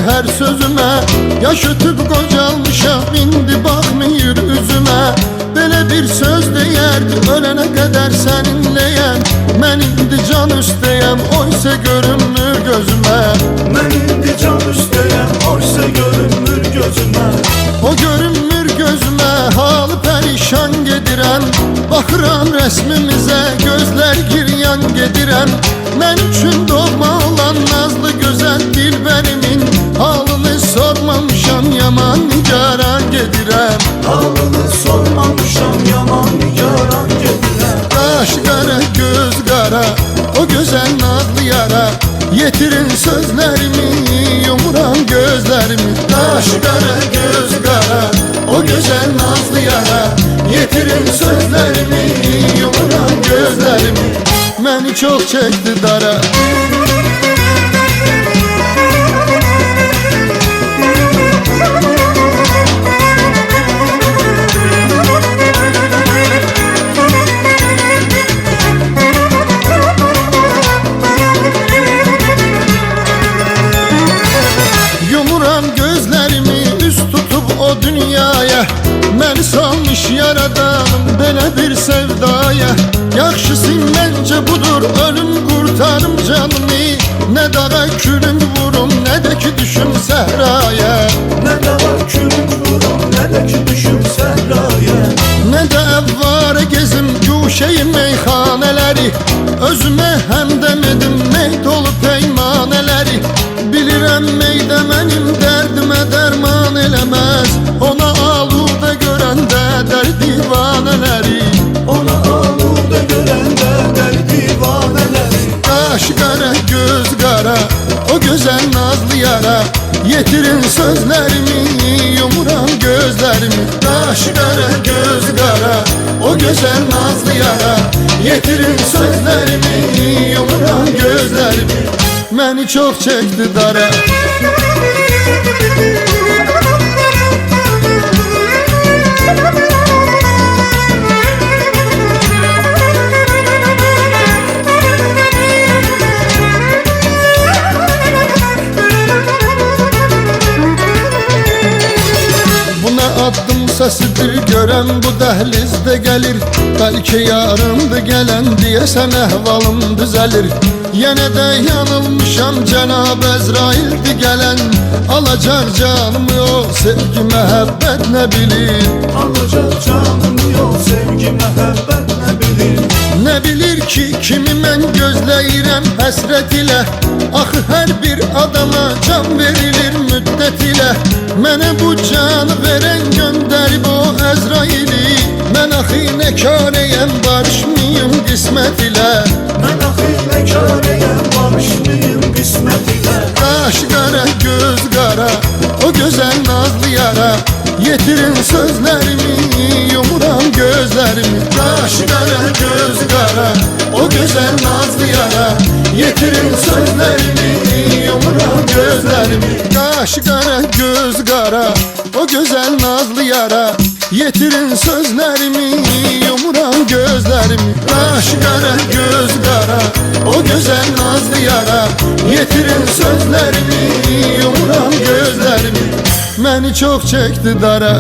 her sözüme. Yaş ötüb qocalmışam, indi baxmayır üzümə. Belə bir söz deyərdi, ölənə qədər səninləyəm. Mən indi can üstəyəm, oysa görünmür gözümə. Mən indi can üstəyəm, oysa görünmür gözümə. O görünmür gözümə, halı pərişan gedirəm. Baxıram rəsmimizə, gözlər giryan gedirəm. Mən üçün doğma olan nazlı gözəl dilbərimin halını sormamışam, yaman nigaran gedirəm. Halını sormamışam, yaman nigaran gedirəm. Qaş qara, göz qara, o gözəl nazlı yara. Yetirin sözlərimi, yumuram gözlərimi. Qaş qara, göz qara, o gözəl nazlı yara. Yetirin sözlərimi, yumuram gözlərimi. Məni çox çəkdi dara. Yumuram gözlərimi, üst tutub o dünyaya. Məni salmış yaradanım belə bir sevdaya. Yaxşısı məncə budur, ölüm qurtarım canımı. Nə dağa külüm vurum, nə də ki düşüm səhraya. Nə dağa külüm vurum, nə də ki düşüm səhraya. Nə də əvvarə gezim güşəyi meyxanələri. Özümə həmdəm edim meyd olub peymanələri. Bilirəm meydə mənim dərdimə dərman eləməz. Ona aludə görəndə dər divanələri. Ona aludə görəndə dər divanələri. Qaş qara, göz qara, o gözəl nazlı yara. Yetirin sözlərimi, yumuram gözlərimi. Qaş qara, göz qara, o gözəl nazlı yara. Yetirin sözlərimi, yumuram gözlərimi. Məni çox çəkdi dara. Addım səsidir görən bu dəhlizdə gəlir. Bəlkə yarındır gələn deyəsən əhvalım düzəlir. Yenə də yanılmışam, Cənab Əzraildir gələn. Alacaq canımı o, sevgi məhəbbət nə bilir. Alacaq canımı o, sevgi məhəbbət nə bilir. Nə bilir ki, kimi mən gözləyirəm həsrət ilə. Axı hər bir adama can verilir müddət ilə. Mənə bu canı verən göndərib o Əzraili. Mən axı nə karəyəm, barışmayım qismət ilə. Mən axı nə karəyəm, barışmayım qismət ilə. Qaş qara, göz qara, o gözəl nazlı yara. Yetirin sözlərimi, yumuram gözlərimi. Qaş qara, göz qara, o gözəl nazlı yara. Yetirin sözlərimi, yumuram gözlərimi. Qaş qara, göz qara, o gözəl nazlı yara. Yetirin sözlərimi, yumuram gözlərimi. Qaş qara, göz qara, o gözəl nazlı yara. Yetirin sözlərimi, yumuram gözlərimi. Məni çox çəkdi dara.